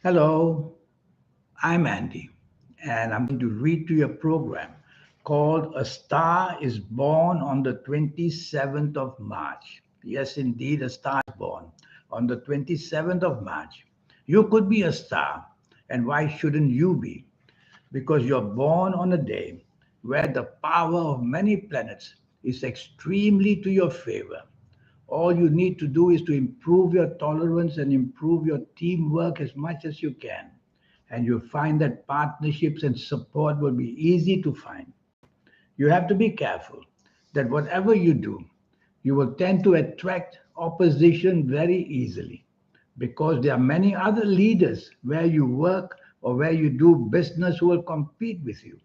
Hello, I'm Andy, and I'm going to read to you a program called A Star is Born on the 27th of March. Yes, indeed, a star is born on the 27th of March. You could be a star, and why shouldn't you be? Because you're born on a day where the power of many planets is extremely to your favor. All you need to do is to improve your tolerance and improve your teamwork as much as you can. And you'll find that partnerships and support will be easy to find. You have to be careful that whatever you do, you will tend to attract opposition very easily because there are many other leaders where you work or where you do business who will compete with you.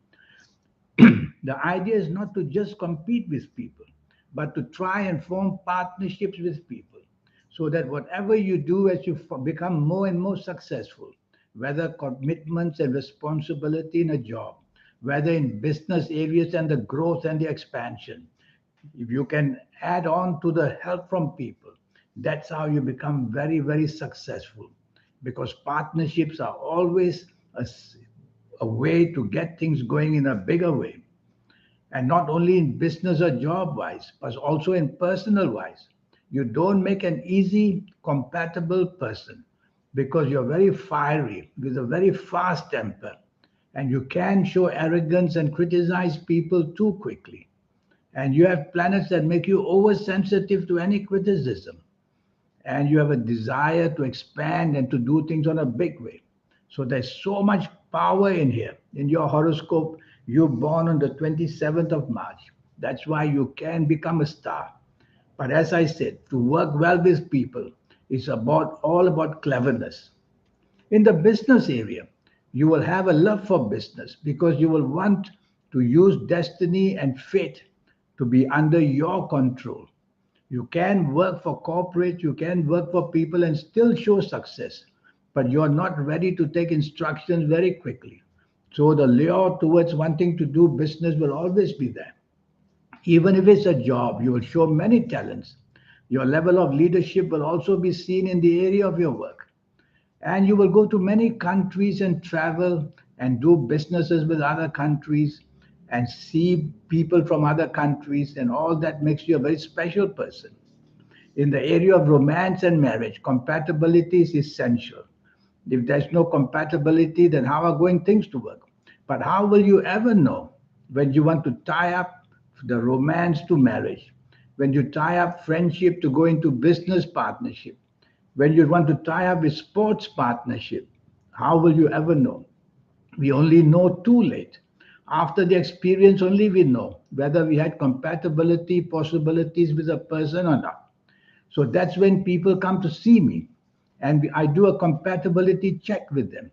The idea is not to just compete with people, but to try and form partnerships with people so that whatever you do as you become more and more successful, whether commitments and responsibility in a job, whether in business areas and the growth and the expansion, if you can add on to the help from people, that's how you become very, very successful because partnerships are always a way to get things going in a bigger way, and not only in business or job wise but also in personal wise. You don't make an easy compatible person because you're very fiery with a very fast temper, and you can show arrogance and criticize people too quickly, and you have planets that make you oversensitive to any criticism, and you have a desire to expand and to do things on a big way. So there's so much power in here. In your horoscope, you're born on the 27th of March. That's why you can become a star. But as I said, to work well with people is about all about cleverness. In the business area, you will have a love for business because you will want to use destiny and fate to be under your control. You can work for corporate, you can work for people and still show success, but you're not ready to take instructions very quickly. So the lure towards wanting to do business will always be there. Even if it's a job, you will show many talents. Your level of leadership will also be seen in the area of your work. And you will go to many countries and travel and do businesses with other countries and see people from other countries, and all that makes you a very special person. In the area of romance and marriage, compatibility is essential. If there's no compatibility, then how are going things to work? But how will you ever know when you want to tie up the romance to marriage, when you tie up friendship to go into business partnership, when you want to tie up with sports partnership? How will you ever know? We only know too late. After the experience, only we know whether we had compatibility possibilities with a person or not. So that's when people come to see me, and I do a compatibility check with them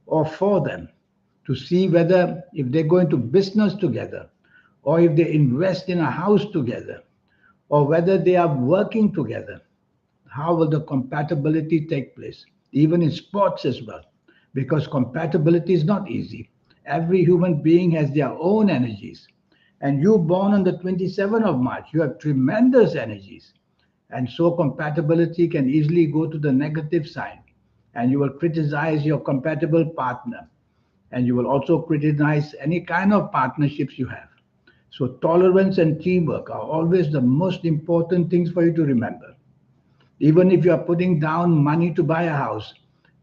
or for them to see whether if they go into business together, or if they invest in a house together, or whether they are working together. How will the compatibility take place? Even in sports as well, because compatibility is not easy. Every human being has their own energies. And you born on the 27th of March, you have tremendous energies. And so compatibility can easily go to the negative side. And you will criticize your compatible partner. And you will also criticize any kind of partnerships you have. So tolerance and teamwork are always the most important things for you to remember. Even if you are putting down money to buy a house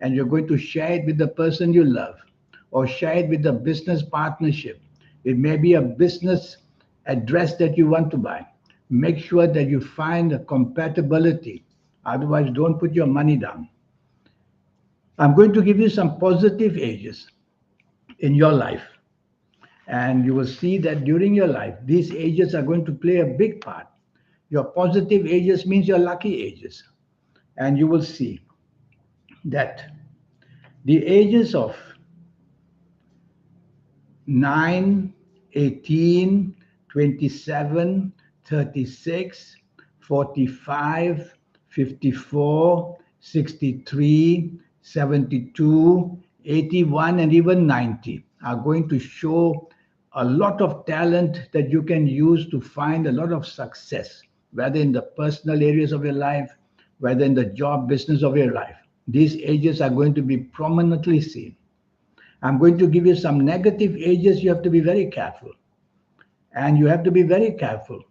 and you're going to share it with the person you love or share it with the business partnership, it may be a business address that you want to buy. Make sure that you find a compatibility. Otherwise, don't put your money down. I'm going to give you some positive ages in your life. And you will see that during your life, these ages are going to play a big part. Your positive ages means your lucky ages. And you will see that the ages of 9, 18, 27, 36, 45, 54, 63, 72, 81, and even 90 are going to show a lot of talent that you can use to find a lot of success, whether in the personal areas of your life, whether in the job business of your life. these ages are going to be prominently seen. I'm going to give you some negative ages. You have to be very careful. And you have to be very careful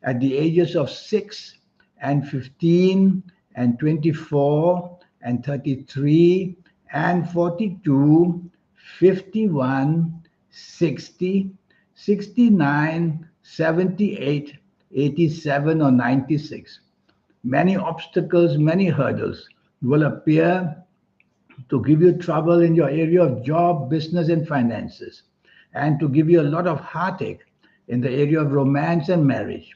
at the ages of 6 and 15 and 24 and 33 and 42, 51, 60, 69, 78, 87, or 96. Many obstacles, many hurdles will appear to give you trouble in your area of job, business, and finances, and to give you a lot of heartache in the area of romance and marriage.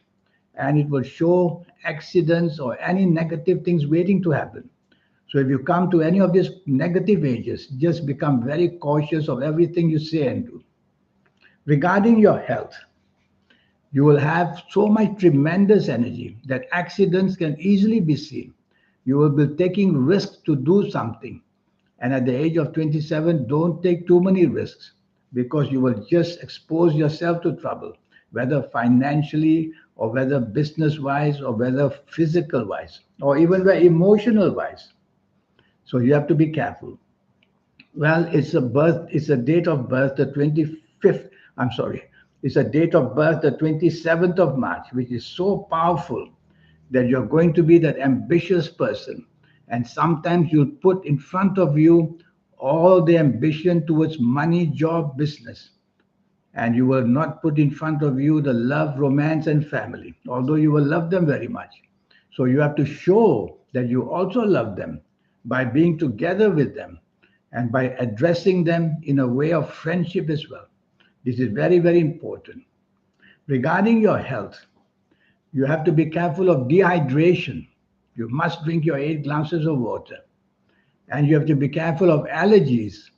And it will show accidents or any negative things waiting to happen. So if you come to any of these negative ages, just become very cautious of everything you say and do. Regarding your health, you will have so much tremendous energy that accidents can easily be seen. You will be taking risks to do something. And at the age of 27, don't take too many risks because you will just expose yourself to trouble, whether financially or whether business wise or whether physical wise or even whether emotional wise. So you have to be careful. Well, it's a date of birth, the 25th, I'm sorry, it's a date of birth, the 27th of March, which is so powerful that you're going to be that ambitious person. And sometimes you'll put in front of you all the ambition towards money, job, business. And you will not put in front of you the love, romance, and family, although you will love them very much. So you have to show that you also love them by being together with them and by addressing them in a way of friendship as well. This is very, very important. Regarding your health, you have to be careful of dehydration. You must drink your 8 glasses of water. And you have to be careful of allergies,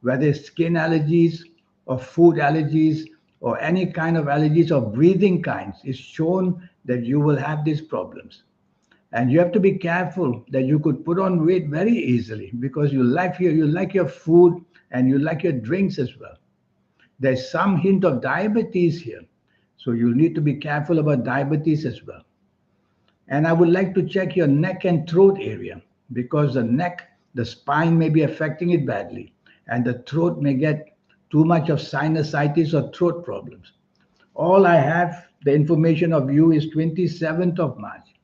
whether it's skin allergies or food allergies or any kind of allergies or breathing kinds. It's shown that you will have these problems. And you have to be careful that you could put on weight very easily because you like your food and you like your drinks as well. There's some hint of diabetes here. So you need to be careful about diabetes as well. And I would like to check your neck and throat area because the neck, the spine may be affecting it badly, and the throat may get too much of sinusitis or throat problems. All I have, the information of you is 27th of March.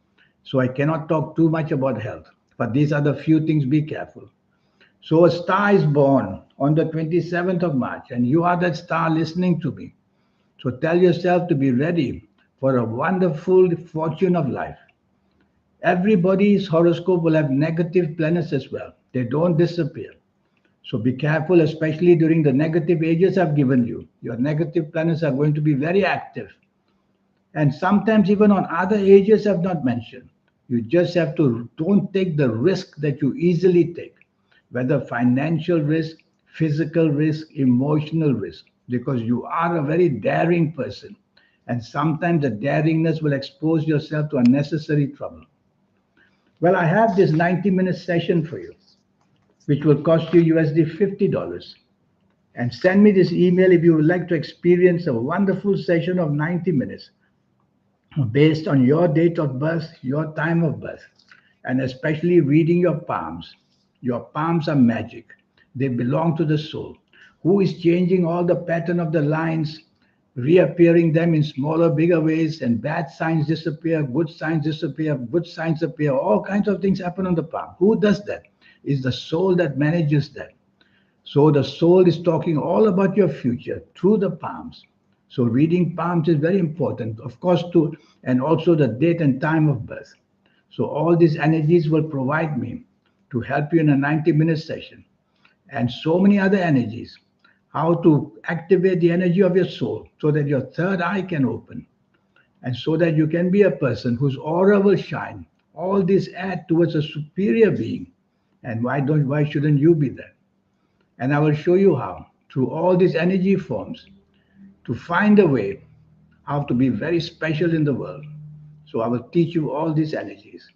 So I cannot talk too much about health. But these are the few things, be careful. So a star is born on the 27th of March, and you are that star listening to me. So tell yourself to be ready for a wonderful fortune of life. Everybody's horoscope will have negative planets as well. They don't disappear. So be careful, especially during the negative ages I've given you. Your negative planets are going to be very active. And sometimes even on other ages I've not mentioned. You just have to don't take the risk that you easily take, whether financial risk, physical risk, emotional risk, because you are a very daring person. And sometimes the daringness will expose yourself to unnecessary trouble. Well, I have this 90-minute session for you, which will cost you USD $50. And send me this email if you would like to experience a wonderful session of 90 minutes based on your date of birth, your time of birth, and especially reading your palms. Your palms are magic. They belong to the soul, who is changing all the pattern of the lines, reappearing them in smaller, bigger ways, and bad signs disappear, good signs appear, all kinds of things happen on the palm. Who does that? It's the soul that manages that. So the soul is talking all about your future through the palms. So reading palms is very important, of course, too, and also the date and time of birth. So all these energies will provide me to help you in a 90-minute session. And so many other energies. How to activate the energy of your soul so that your third eye can open and so that you can be a person whose aura will shine. All this add towards a superior being. And why shouldn't you be that? And I will show you how, through all these energy forms, to find a way how to be very special in the world. So I will teach you all these energies.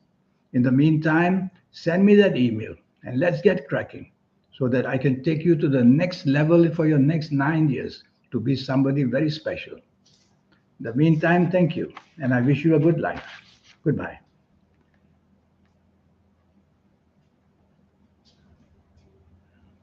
In the meantime, send me that email and let's get cracking so that I can take you to the next level for your next 9 years to be somebody very special. In the meantime, thank you, and I wish you a good life. Goodbye.